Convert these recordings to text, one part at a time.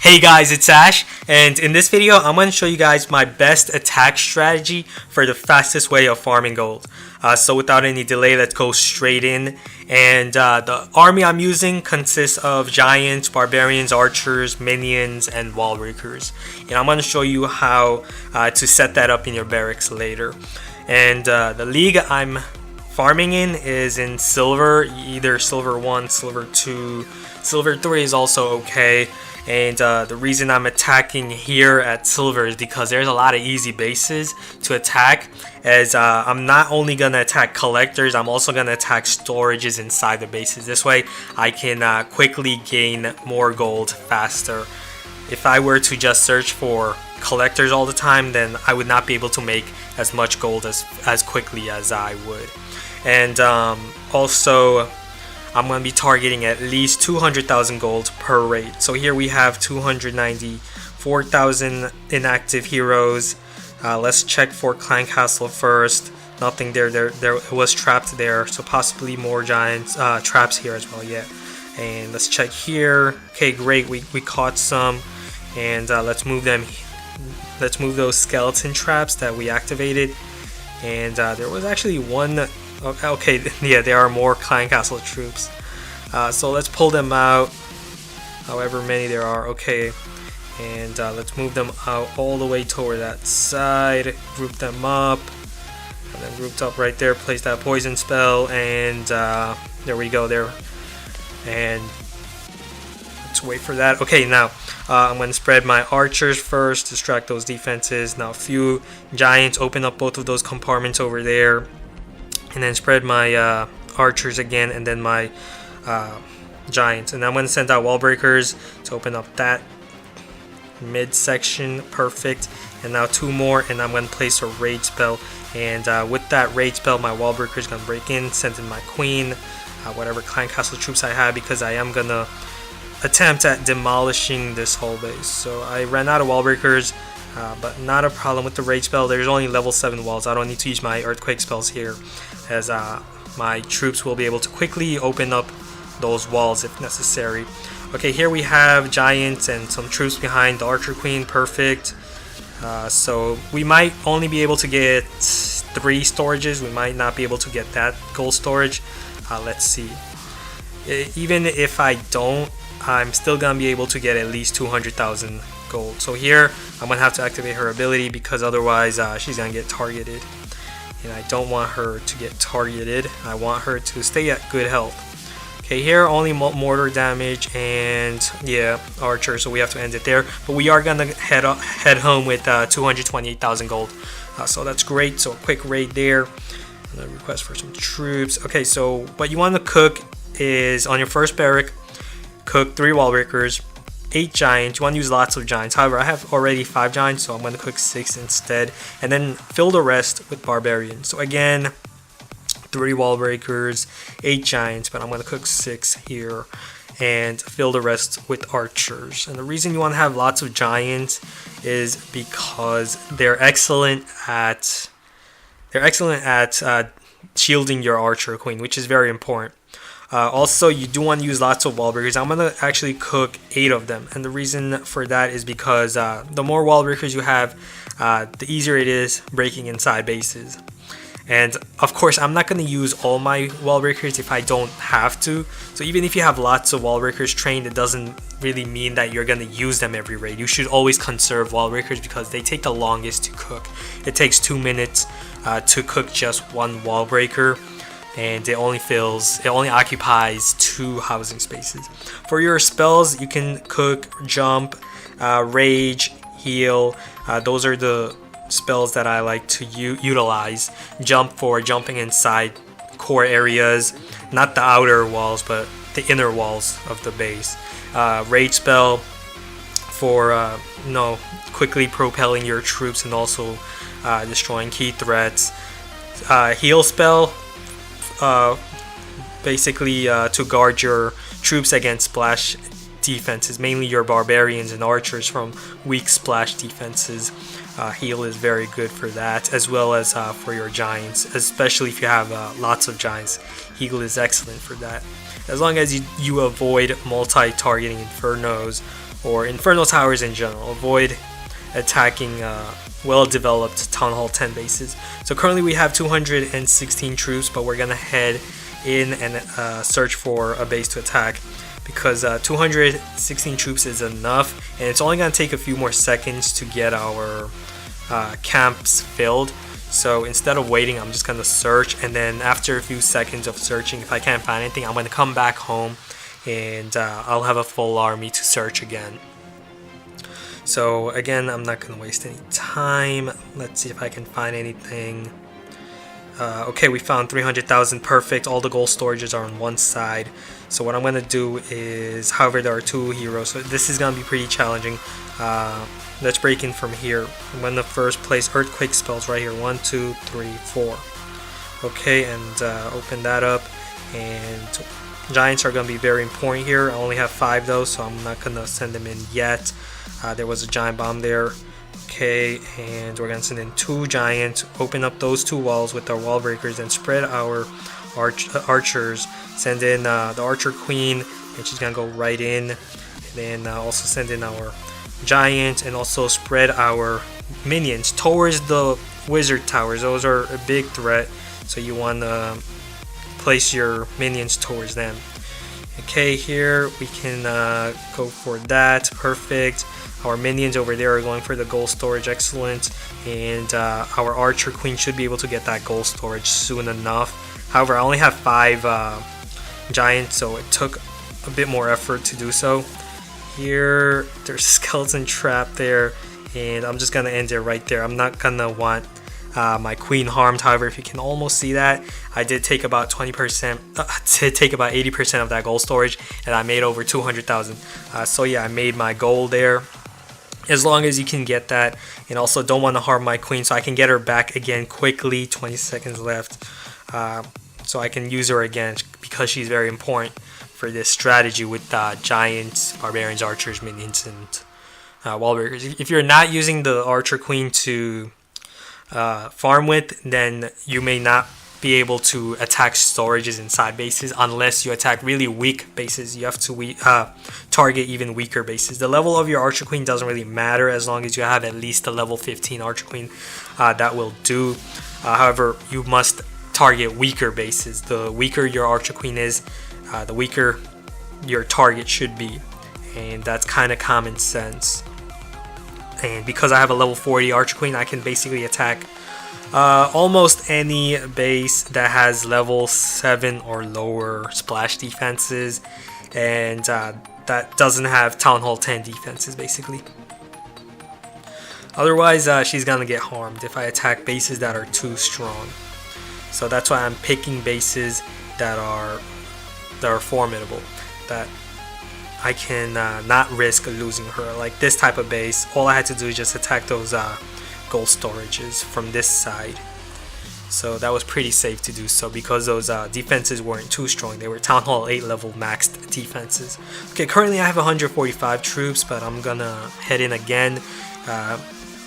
Hey guys, it's Ash, and in this video I'm going to show you guys my best attack strategy for the fastest way of farming gold. So without any delay, let's go straight in. And the army I'm using consists of giants, barbarians, archers, minions, and wall breakers. And I'm going to show you how to set that up in your barracks later. And the league I'm farming in is in silver, either silver 1, silver 2, silver 3 is also okay. And the reason I'm attacking here at silver is because there's a lot of easy bases to attack, as I'm not only going to attack collectors, I'm also going to attack storages inside the bases. This way I can quickly gain more gold faster. If I were to just search for collectors all the time, then I would not be able to make as much gold as quickly as I would. And also I'm going to be targeting at least 200,000 gold per raid. So here we have 294,000 inactive heroes. Let's check for Clan Castle first. Nothing there. It was trapped there, so possibly more giants traps here as well. Yeah. And let's check here. Okay, great. We caught some, and let's move them. Let's move those skeleton traps that we activated. And there was actually one. Okay, yeah, there are more Clan Castle troops. So let's pull them out, however many there are. Okay, and let's move them out all the way toward that side. Group them up, and then grouped up right there. Place that poison spell, and there we go there. And let's wait for that. Okay, now I'm going to spread my archers first, distract those defenses. Now a few giants, open up both of those compartments over there. And then spread my archers again, and then my giants. And I'm going to send out wall breakers to open up that midsection. Perfect. And now two more, and I'm going to place a raid spell. And with that raid spell, my wall breaker is going to break in, send in my queen, whatever Clan Castle troops I have, because I am going to attempt at demolishing this whole base. So I ran out of wall breakers. But not a problem with the raid spell. There's only level 7 walls. I don't need to use my earthquake spells here, as my troops will be able to quickly open up those walls if necessary. Okay, here we have giants and some troops behind the archer queen. Perfect. So we might only be able to get 3 storages. We might not be able to get that gold storage. Let's see. Even if I don't, I'm still gonna be able to get at least 200,000 gold. So here I'm gonna have to activate her ability, because otherwise she's gonna get targeted, and I don't want her to get targeted. I want her to stay at good health. Okay, here only mortar damage and yeah, archer, so we have to end it there. But we are gonna head home with 228,000 gold, so that's great. So a quick raid there, and a request for some troops. Okay, so what you want to cook is, on your first barrack, cook 3 wall breakers, 8 giants. You want to use lots of giants. However, I have already 5 giants, so I'm going to cook 6 instead, and then fill the rest with barbarians. So again, 3 wall breakers, 8 giants, but I'm going to cook 6 here, and fill the rest with archers. And the reason you want to have lots of giants is because they're excellent at shielding your archer queen, which is very important. Also, you do want to use lots of wall breakers. I'm going to actually cook 8 of them, and the reason for that is because the more wall breakers you have, the easier it is breaking inside bases. And of course, I'm not going to use all my wall breakers if I don't have to. So even if you have lots of wall breakers trained, it doesn't really mean that you're going to use them every raid. You should always conserve wall breakers, because they take the longest to cook. It takes 2 minutes to cook just 1 wall breaker, and it only occupies 2 housing spaces. For your spells, you can cook jump, rage, heal. Those are the spells that I like to utilize. Jump for jumping inside core areas, not the outer walls, but the inner walls of the base. Rage spell for quickly propelling your troops and also destroying key threats. Heal spell, basically to guard your troops against splash defenses, mainly your barbarians and archers from weak splash defenses. Heal is very good for that, as well as for your giants, especially if you have lots of giants. Heal is excellent for that. As long as you avoid multi-targeting infernos or Inferno Towers in general. Avoid attacking well-developed Town Hall 10 bases. So currently we have 216 troops, but we're gonna head in and search for a base to attack, because 216 troops is enough, and it's only gonna take a few more seconds to get our camps filled. So instead of waiting, I'm just gonna search, and then after a few seconds of searching, if I can't find anything, I'm gonna come back home and I'll have a full army to search again. So again, I'm not gonna waste any time. Let's see if I can find anything. Okay, we found 300,000, perfect. All the gold storages are on one side. So what I'm gonna do is, however, there are 2 heroes, so this is gonna be pretty challenging. Let's break in from here. I'm gonna first place earthquake spells right here. 1, 2, 3, 4. Okay, and open that up. And giants are gonna be very important here. I only have 5 though, so I'm not gonna send them in yet. There was a giant bomb there. Okay, and we're gonna send in 2 giants, open up those 2 walls with our wall breakers, and spread our archers. Send in the archer queen, and she's gonna go right in. And then also send in our giant, and also spread our minions towards the wizard towers. Those are a big threat, so you want to place your minions towards them. Okay, here we can go for that. Perfect. Our minions over there are going for the gold storage, excellent. And our archer queen should be able to get that gold storage soon enough. However, I only have 5 giants, so it took a bit more effort to do so. Here, there's a skeleton trap there, and I'm just gonna end it right there. I'm not gonna want my queen harmed. However, if you can almost see that, I did take about 20%, take about 80% of that gold storage, and I made over 200,000. So yeah, I made my goal there. As long as you can get that, and also don't want to harm my queen, so I can get her back again quickly. 20 seconds left, so I can use her again, because she's very important for this strategy with giants, barbarians, archers, minions, and wall breakers. If you're not using the archer queen to farm with, then you may not be able to attack storages inside bases unless you attack really weak bases. You have to target even weaker bases. The level of your archer queen doesn't really matter as long as you have at least a level 15 archer queen. That will do. However, you must target weaker bases. The weaker your archer queen is, the weaker your target should be, and that's kind of common sense. And because I have a level 40 archer queen, I can basically attack almost any base that has level 7 or lower splash defenses, and that doesn't have Town Hall 10 defenses basically. Otherwise, she's gonna get harmed if I attack bases that are too strong. So that's why I'm picking bases that are formidable, that I can not risk losing her. Like this type of base, all I had to do is just attack those gold storages from this side. So that was pretty safe to do so, because those defenses weren't too strong. They were Town Hall 8 level maxed defenses. Okay, currently I have 145 troops, but I'm gonna head in again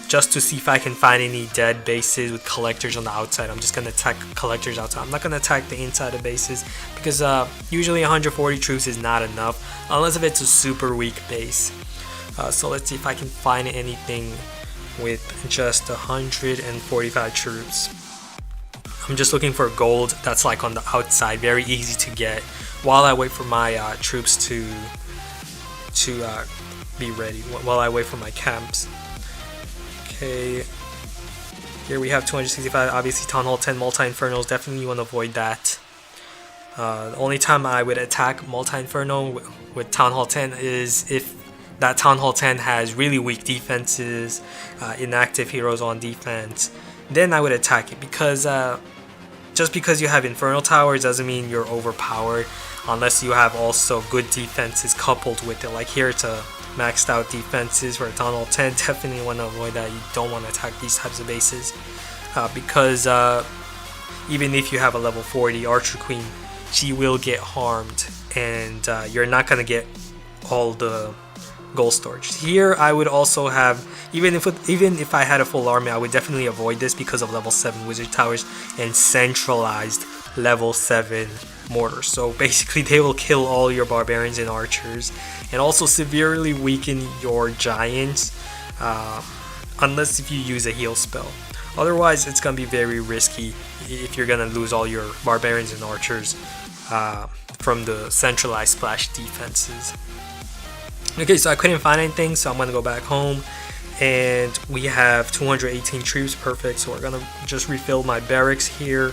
just to see if I can find any dead bases with collectors on the outside. I'm just gonna attack collectors outside. I'm not gonna attack the inside of bases, because usually 140 troops is not enough unless if it's a super weak base. So let's see if I can find anything with just 145 troops. I'm just looking for gold that's like on the outside, very easy to get, while I wait for my troops to be ready, while I wait for my camps. Okay, here we have 265. Obviously Town Hall 10 multi-infernals, definitely you want to avoid that. The only time I would attack multi-inferno with Town Hall 10 is if that Town Hall 10 has really weak defenses, inactive heroes on defense. Then I would attack it, because just because you have Infernal Towers doesn't mean you're overpowered, unless you have also good defenses coupled with it. Like here, it's a maxed out defenses for Town Hall 10. Definitely want to avoid that. You don't want to attack these types of bases, because even if you have a level 40 Archer Queen, she will get harmed, and you're not going to get all the gold storage. Here I would also have, even if I had a full army, I would definitely avoid this because of level 7 wizard towers and centralized level 7 mortars. So basically they will kill all your barbarians and archers, and also severely weaken your giants, unless if you use a heal spell. Otherwise it's gonna be very risky if you're gonna lose all your barbarians and archers from the centralized splash defenses. Okay, so I couldn't find anything, so I'm gonna go back home, and we have 218 troops, perfect. So we're gonna just refill my barracks here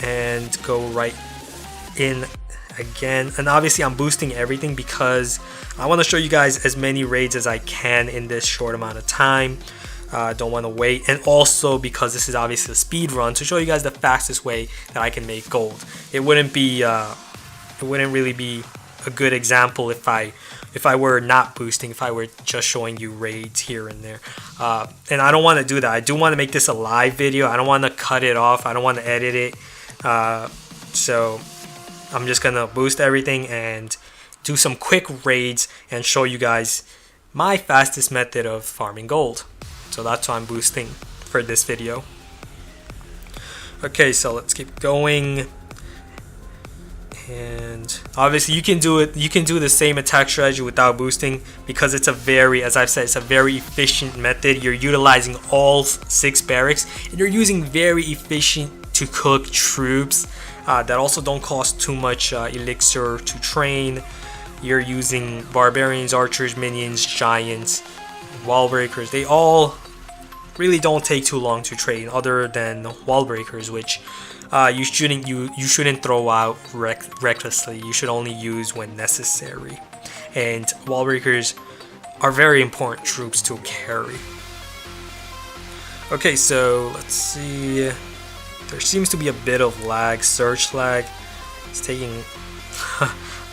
and go right in again. And obviously I'm boosting everything because I want to show you guys as many raids as I can in this short amount of time. Don't want to wait, and also because this is obviously a speed run to show you guys the fastest way that I can make gold. It wouldn't really be a good example if I were not boosting, if I were just showing you raids here and there. And I don't want to do that. I do want to make this a live video. I don't want to cut it off. I don't want to edit it. So I'm just gonna boost everything and do some quick raids and show you guys my fastest method of farming gold. So that's why I'm boosting for this video. Okay, so let's keep going. And obviously you can do it, you can do the same attack strategy without boosting, because it's a very, as I've said, it's a very efficient method. You're utilizing all 6 barracks, and you're using very efficient to cook troops that also don't cost too much elixir to train. You're using barbarians, archers, minions, giants, wall breakers. They all really don't take too long to train, other than wall breakers, which you shouldn't throw out recklessly. You should only use when necessary. And wall breakers are very important troops to carry. Okay, so let's see. There seems to be a bit of lag, search lag. It's taking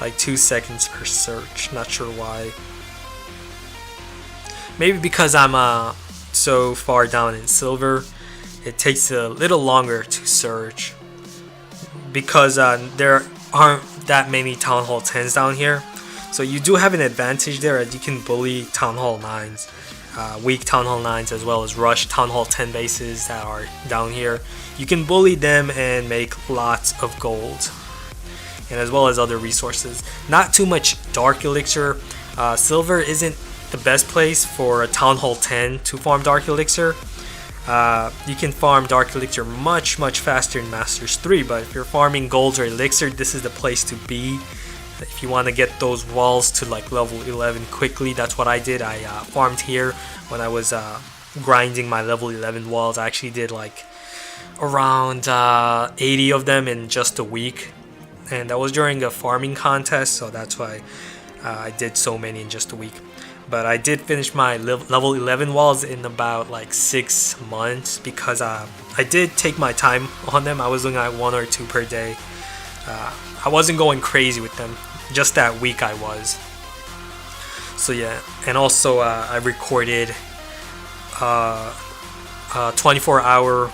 like 2 seconds per search. Not sure why. Maybe because I'm so far down in silver, it takes a little longer to search, because there aren't that many Town Hall 10s down here. So you do have an advantage there, as you can bully Town Hall 9s, weak Town Hall 9s, as well as rush Town Hall 10 bases that are down here. You can bully them and make lots of gold, and as well as other resources. Not too much dark elixir. Silver isn't the best place for a Town Hall 10 to farm dark elixir. You can farm dark elixir much faster in Masters 3, but if you're farming gold or elixir, this is the place to be. If you want to get those walls to like level 11 quickly, that's what I did. I farmed here when I was grinding my level 11 walls. I actually did like around 80 of them in just a week, and that was during a farming contest, so that's why I did so many in just a week. But I did finish my level 11 walls in about like 6 months, because I did take my time on them. I was doing like 1 or 2 per day. I wasn't going crazy with them, just that week I was. So yeah, and also I recorded a 24-hour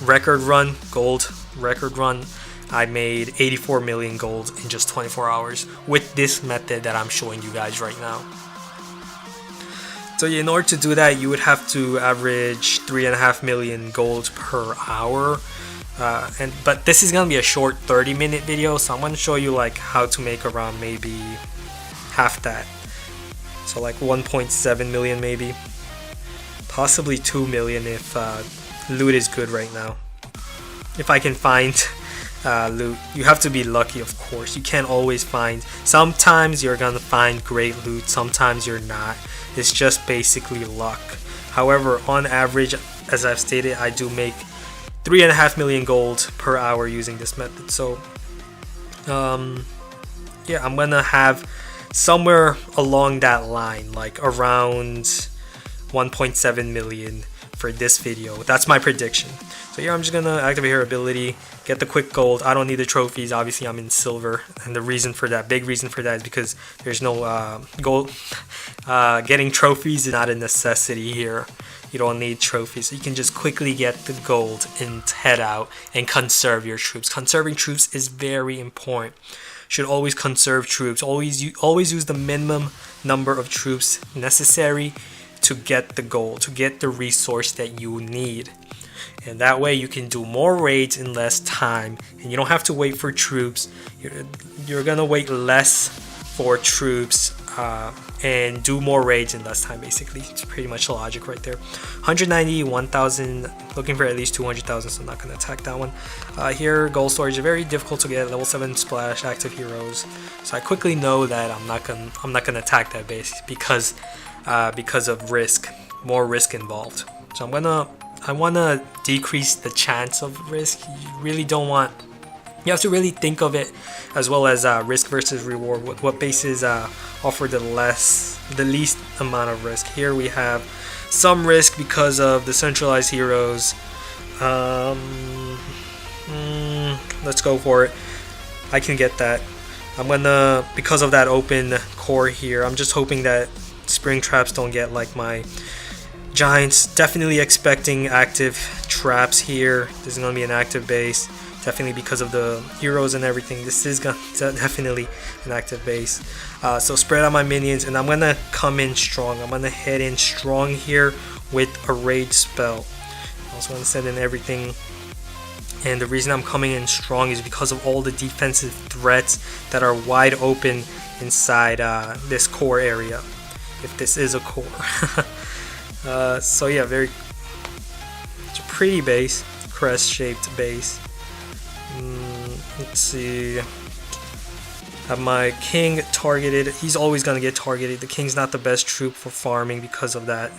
record run, gold record run. I made 84 million gold in just 24 hours with this method that I'm showing you guys right now. So in order to do that, you would have to average 3.5 million gold per hour. But this is gonna be a short 30-minute video, so I'm gonna show you like how to make around maybe half that. So like 1.7 million maybe, possibly 2 million if loot is good right now. If I can find loot. You have to be lucky, of course. You can't always find. Sometimes you're gonna find great loot, sometimes you're not. It's just basically luck. However, on average, as I've stated, I do make 3.5 million gold per hour using this method. So yeah, I'm gonna have somewhere along that line, like around 1.7 million for this video. That's my prediction. So here I'm just gonna activate her ability, get the quick gold. I don't need the trophies, obviously I'm in silver, and the reason for that, big reason for that, is because there's no gold. Getting trophies is not a necessity here. You don't need trophies, so you can just quickly get the gold and head out and conserve your troops. Conserving troops is very important. Should always conserve troops. Always use the minimum number of troops necessary to get the gold, to get the resource that you need. and that way you can do more raids in less time, and you don't have to wait for troops. You're gonna wait less for troops and do more raids in less time. Basically, it's pretty much the logic right there. 190, 1,000, looking for at least 200,000, so I'm not gonna attack that one. Here, gold storage is very difficult to get. Level 7 splash, active heroes. So I quickly know that I'm not gonna attack that base because of risk, more risk involved. So I wanna decrease the chance of risk. You really don't want. You have to really think of it as well as risk versus reward. What bases offer the least amount of risk? Here we have some risk because of the centralized heroes. Let's go for it. I can get that. I'm gonna, because of that open core here, I'm just hoping that spring traps don't get like my giants. Definitely expecting active traps here. This is gonna be an active base. Definitely because of the heroes and everything. This is definitely an active base. So spread out my minions, and I'm gonna come in strong. I'm gonna head in strong here with a rage spell. I also want to send in everything. And the reason I'm coming in strong is because of all the defensive threats that are wide open inside this core area. If this is a core. So yeah, it's a pretty base, crest-shaped base. Let's see. Have my king targeted. He's always gonna get targeted. The king's not the best troop for farming because of that.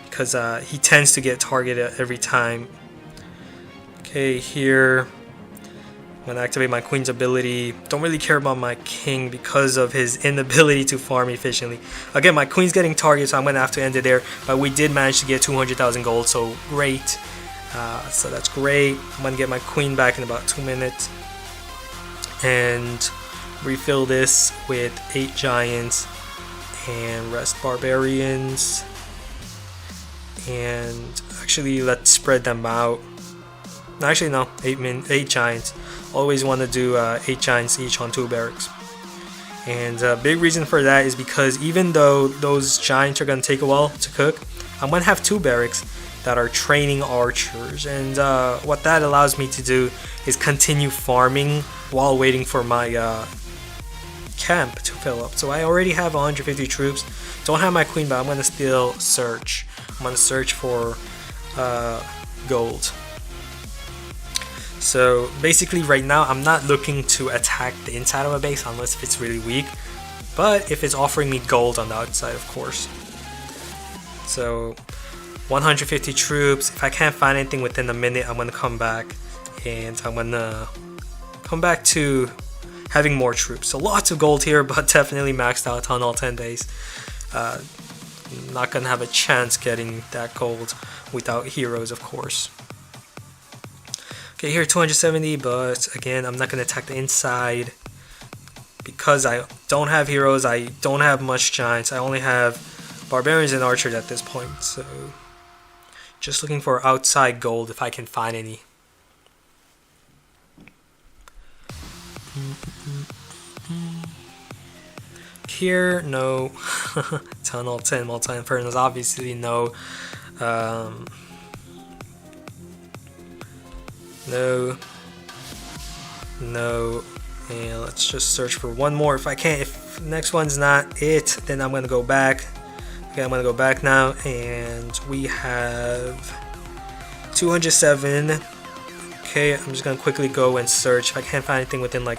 Because he tends to get targeted every time. Okay, here I'm gonna activate my queen's ability. Don't really care about my king because of his inability to farm efficiently. Again, my queen's getting targeted, so I'm gonna have to end it there. But we did manage to get 200,000 gold, so great. So that's great. I'm gonna get my queen back in about 2 minutes and refill this with 8 giants and rest barbarians. And actually, let's spread them out. Actually, no, 8 giants. Always want to do 8 giants each on 2 barracks. And a big reason for that is because even though those giants are gonna take a while to cook, I'm gonna have 2 barracks that are training archers, and what that allows me to do is continue farming while waiting for my camp to fill up. So I already have 150 troops. Don't have my queen, but I'm gonna still search. I'm gonna search for gold. So basically right now I'm not looking to attack the inside of a base unless if it's really weak, but if it's offering me gold on the outside, of course. So 150 troops. If I can't find anything within a minute, I'm gonna come back, and I'm gonna come back to having more troops. So lots of gold here, but definitely maxed out on all 10 days. Not gonna have a chance getting that gold without heroes, of course. Okay, here 270, but again, I'm not gonna attack the inside because I don't have heroes. I don't have much giants. I only have barbarians and archers at this point, so just looking for outside gold if I can find any. Here, no. Tunnel 10 multi-infernos, obviously no. No, and let's just search for one more. If I can't, if next one's not it, then I'm gonna go back. Okay, I'm gonna go back now, and we have 207. Okay, I'm just gonna quickly go and search. If I can't find anything within like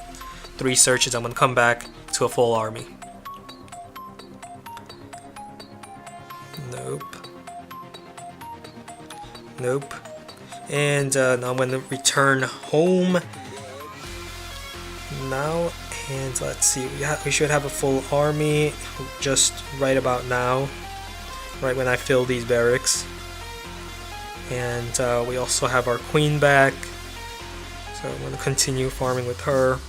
3 searches, I'm gonna come back to a full army. Nope. And now I'm gonna return home now, and let's see, we should have a full army just right about now, right when I fill these barracks. And we also have our queen back, so I'm gonna continue farming with her.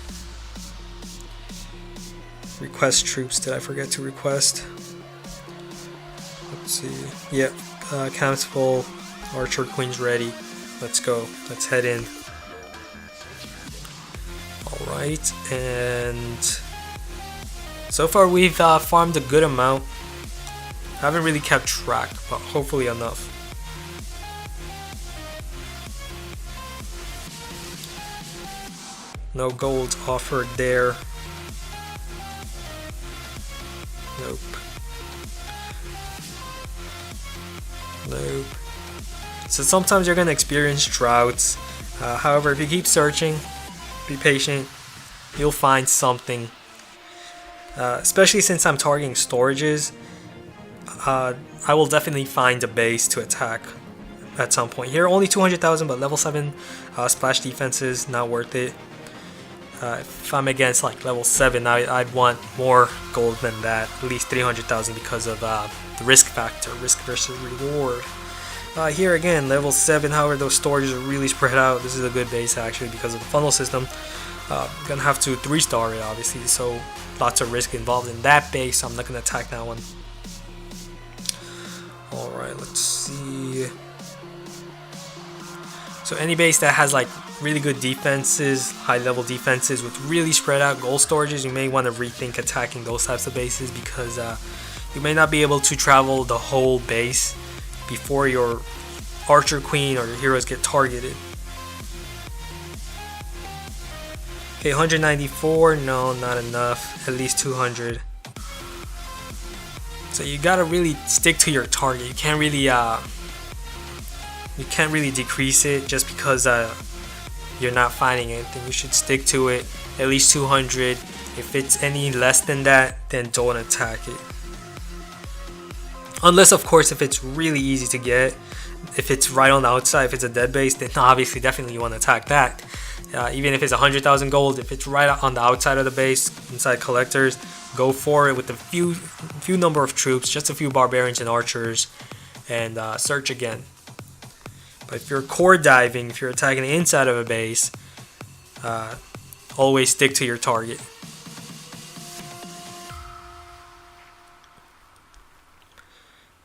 Request troops, did I forget to request? Let's see, yep, camp's full, archer queen's ready. Let's go. Let's head in. Alright, and so far we've farmed a good amount. I haven't really kept track, but hopefully enough. No gold offered there. Nope. Nope. So sometimes you're gonna experience droughts. However, if you keep searching, be patient, you'll find something. Especially since I'm targeting storages, I will definitely find a base to attack at some point. Here, only 200,000, but level 7 splash defenses, not worth it. If I'm against like level 7, I'd want more gold than that, at least 300,000 because of the risk factor, risk versus reward. Here again, level 7, however, those storages are really spread out. This is a good base actually because of the funnel system. Gonna have to 3-star it obviously, so lots of risk involved in that base. So I'm not gonna attack that one. Alright, let's see. So any base that has like really good defenses, high level defenses with really spread out gold storages, you may want to rethink attacking those types of bases because you may not be able to travel the whole base before your archer queen or your heroes get targeted. Okay, 194, no, not enough, at least 200. So you gotta really stick to your target. You can't really decrease it just because you're not finding anything. You should stick to it, at least 200. If it's any less than that, then don't attack it. Unless, of course, if it's really easy to get, if it's right on the outside, if it's a dead base, then obviously definitely you want to attack that. Even if it's 100,000 gold, if it's right on the outside of the base, inside collectors, go for it with a few number of troops, just a few barbarians and archers, and search again. But if you're core diving, if you're attacking the inside of a base, always stick to your target.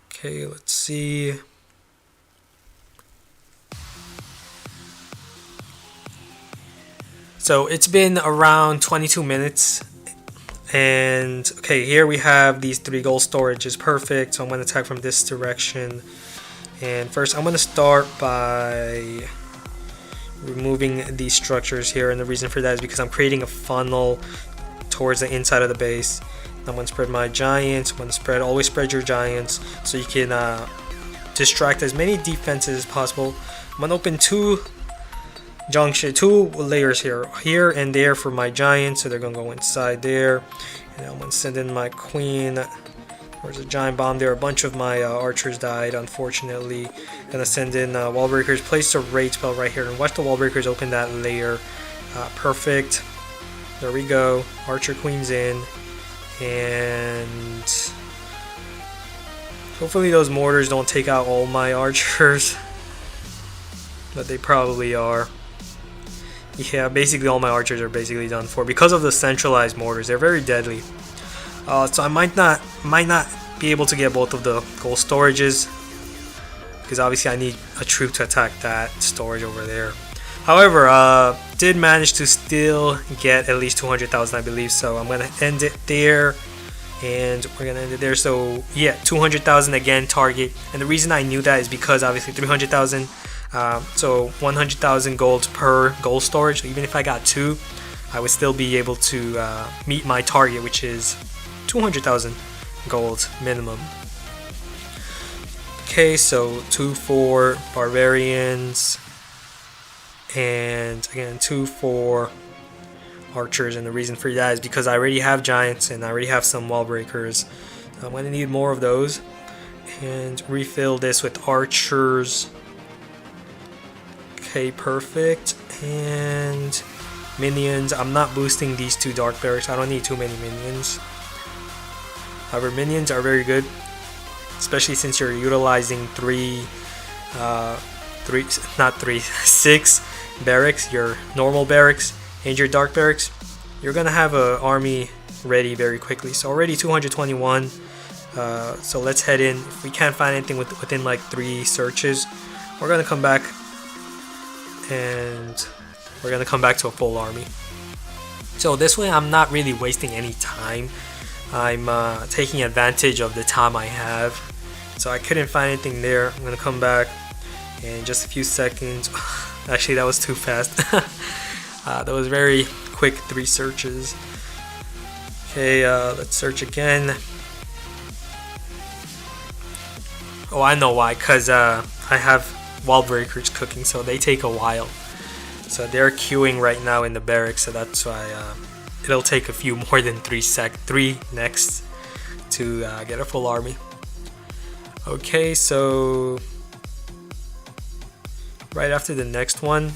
Okay, let's see. So it's been around 22 minutes. And okay, here we have these 3 gold storages. Perfect. So I'm going to attack from this direction. And first I'm going to start by removing these structures here, and the reason for that is because I'm creating a funnel towards the inside of the base. I'm going to spread my giants. I'm going to always spread your giants so you can distract as many defenses as possible. I'm going to open 2 layers here and there for my giants, so they're going to go inside there. And I'm going to send in my queen. There's a giant bomb there. A bunch of my archers died, unfortunately. Gonna send in wall breakers. Place a rage spell right here and watch the wall breakers open that layer. Perfect. There we go. Archer queen's in, and hopefully those mortars don't take out all my archers, but they probably are. Yeah, basically all my archers are basically done for because of the centralized mortars. They're very deadly. So I might not be able to get both of the gold storages because obviously I need a troop to attack that storage over there. However, did manage to still get at least 200,000, I believe. So I'm gonna end it there, and we're gonna end it there. So yeah, 200,000 again target, and the reason I knew that is because obviously 300,000. So 100,000 gold per gold storage. So even if I got 2, I would still be able to meet my target, which is 200,000 gold minimum. Okay, so 2 for barbarians, and again 2 for archers, and the reason for that is because I already have giants and I already have some wall breakers. So I'm going to need more of those, and refill this with archers. Okay, perfect. And minions, I'm not boosting these 2 dark barracks. I don't need too many minions. However, minions are very good, especially since you're utilizing 6 barracks, your normal barracks and your dark barracks. You're gonna have an army ready very quickly. So already 221. So let's head in. If we can't find anything within like 3 searches, we're gonna come back, and we're gonna come back to a full army. So this way I'm not really wasting any time. I'm taking advantage of the time I have. So I couldn't find anything there. I'm gonna come back in just a few seconds. Actually, that was too fast. That was very quick 3 searches. Okay, let's search again. Oh, I know why, because I have wall breakers cooking, so they take a while. So they're queuing right now in the barracks, so that's why it'll take a few more than 3 next to get a full army. Okay, so right after the next one,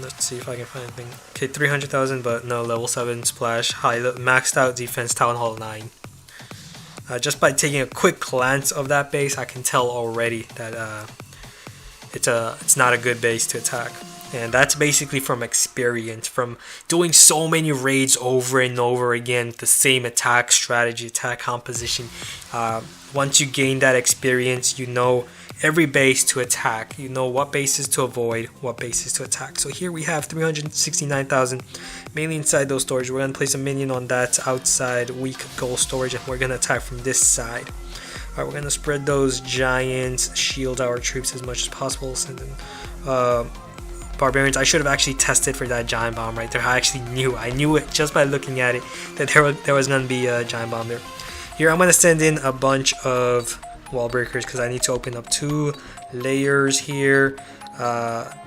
let's see if I can find anything. Okay, 300,000, but no, level 7 splash, high maxed out defense, town hall 9. Just by taking a quick glance of that base, I can tell already that it's not a good base to attack. And that's basically from experience, from doing so many raids over and over again with the same attack strategy, attack composition. Once you gain that experience, you know every base to attack. You know what bases to avoid, what bases to attack. So here we have 369,000 mainly inside those storage. We're going to place a minion on that outside weak gold storage, and we're going to attack from this side. Alright, we're going to spread those giants, shield our troops as much as possible, send in barbarians. I should have actually tested for that giant bomb right there. I knew it just by looking at it that there was going to be a giant bomb there. Here I'm going to send in a bunch of wall breakers because I need to open up 2 layers here.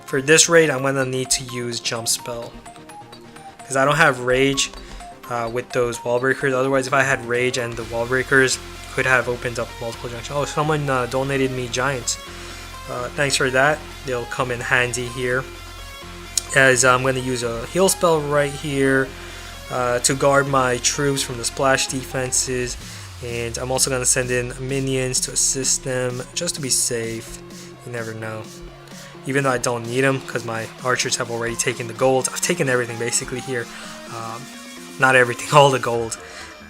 For this raid I'm going to need to use jump spell because I don't have rage with those wall breakers. Otherwise, if I had rage and the wall breakers, could have opened up multiple junctions. Oh, someone donated me giants. Thanks for that. They'll come in handy here, as I'm going to use a heal spell right here to guard my troops from the splash defenses, and I'm also going to send in minions to assist them just to be safe. You never know, even though I don't need them because my archers have already taken the gold. I've taken everything basically here, not everything, all the gold,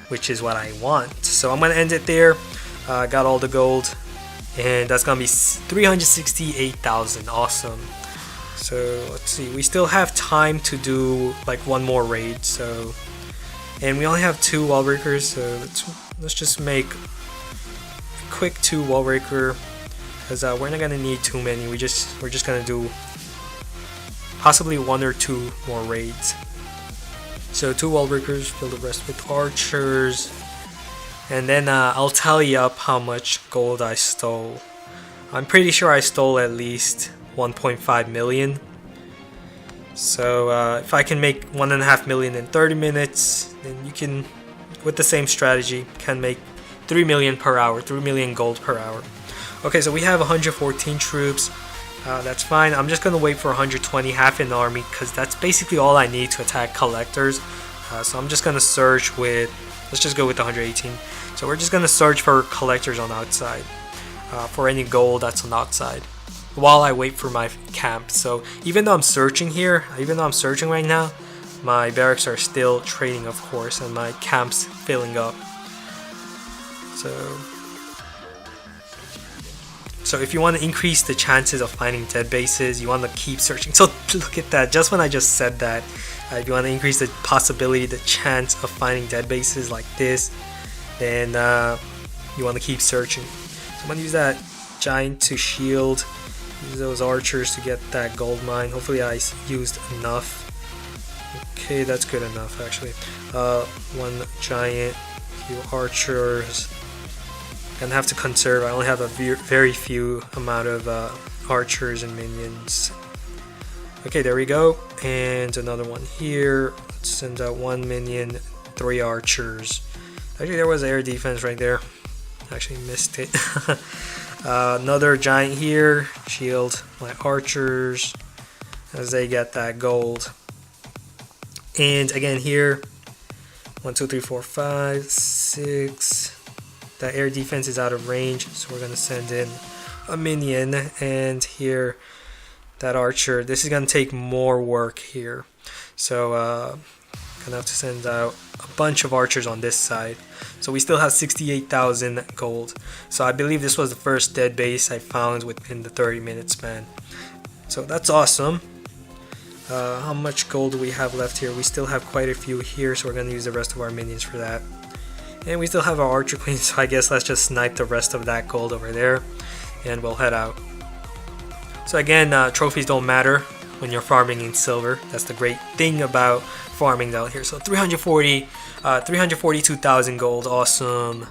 which is what I want. So I'm going to end it there. Got all the gold, and that's gonna be 368,000. Awesome. So let's see, we still have time to do like one more raid, so, and we only have 2 wall breakers, so let's just make a quick 2 wall breaker because we're not gonna need too many. We're just gonna do possibly 1 or 2 more raids. So 2 wall breakers, fill the rest with archers. And then I'll tally up how much gold I stole. I'm pretty sure I stole at least 1.5 million. So if I can make 1.5 million in 30 minutes, then you can, with the same strategy, can make 3 million per hour, 3 million gold per hour. Okay, so we have 114 troops. That's fine. I'm just going to wait for 120, half an army, because that's basically all I need to attack collectors. So I'm just going to search with, let's just go with 118. So we're just going to search for collectors on the outside, for any gold that's on the outside, while I wait for my camp. So even though I'm searching here, even though I'm searching right now, my barracks are still trading, of course, and my camp's filling up. So if you want to increase the chances of finding dead bases, you want to keep searching. So look at that, just when I just said that, if you want to increase the possibility, the chance of finding dead bases like this, then you want to keep searching. So I'm going to use that giant to shield, use those archers to get that gold mine. Hopefully I used enough. Okay, that's good enough actually. 1 giant, few archers. Gonna have to conserve. I only have a very few amount of archers and minions. Okay, there we go. And another one here. Let's send out 1 minion, 3 archers. Actually, there was air defense right there. Actually missed it. Another giant here. Shield my archers as they get that gold. And again here, 1, 2, 3, 4, 5, 6. That air defense is out of range, so we're gonna send in a minion. And here, that archer. This is gonna take more work here, so gonna have to send out a bunch of archers on this side. So we still have 68,000 gold. So I believe this was the first dead base I found within the 30-minute span. So that's awesome. How much gold do we have left here? We still have quite a few here, so we're gonna use the rest of our minions for that. And we still have our archer queen, so I guess let's just snipe the rest of that gold over there, and we'll head out. So again, trophies don't matter. when you're farming in silver. That's the great thing about farming down here. So 342,000 gold, awesome.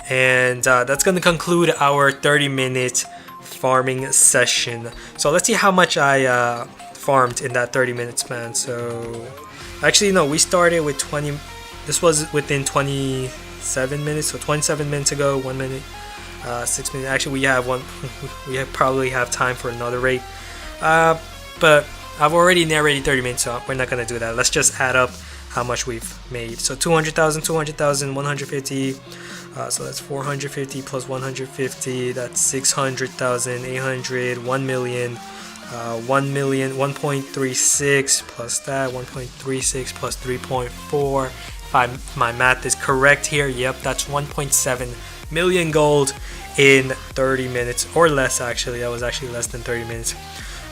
And that's gonna conclude our 30-minute farming session. So let's see how much I farmed in that 30-minute span. So actually no, we started with 20. This was within 27 minutes. So 27 minutes ago, 1 minute, 6 minutes. Actually, we have one. We probably have time for another raid. But I've already narrated 30 minutes, so we're not gonna do that. Let's just add up how much we've made. So 200,000, 200,000, 150. So that's 450 plus 150. That's 600,000, 800, 1 million. 1 million, 1.36 plus that, 1.36 plus 3.4. If my math is correct here, yep, that's 1.7 million gold in 30 minutes, or less actually. That was actually less than 30 minutes.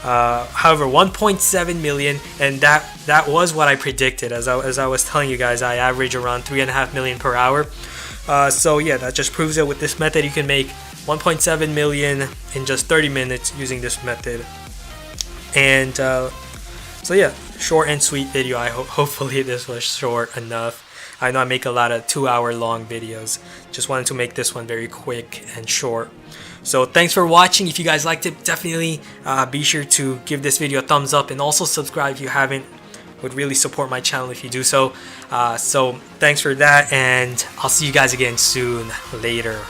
However, 1.7 million, and that was what I predicted. As I was telling you guys, I average around 3.5 million per hour. So yeah, that just proves it. With this method, you can make 1.7 million in just 30 minutes using this method. And so yeah, short and sweet video. Hopefully this was short enough. I know I make a lot of 2-hour long videos. Just wanted to make this one very quick and short. So thanks for watching. If you guys liked it, definitely be sure to give this video a thumbs up, and also subscribe if you haven't. Would really support my channel if you do so. So thanks for that, and I'll see you guys again soon. Later.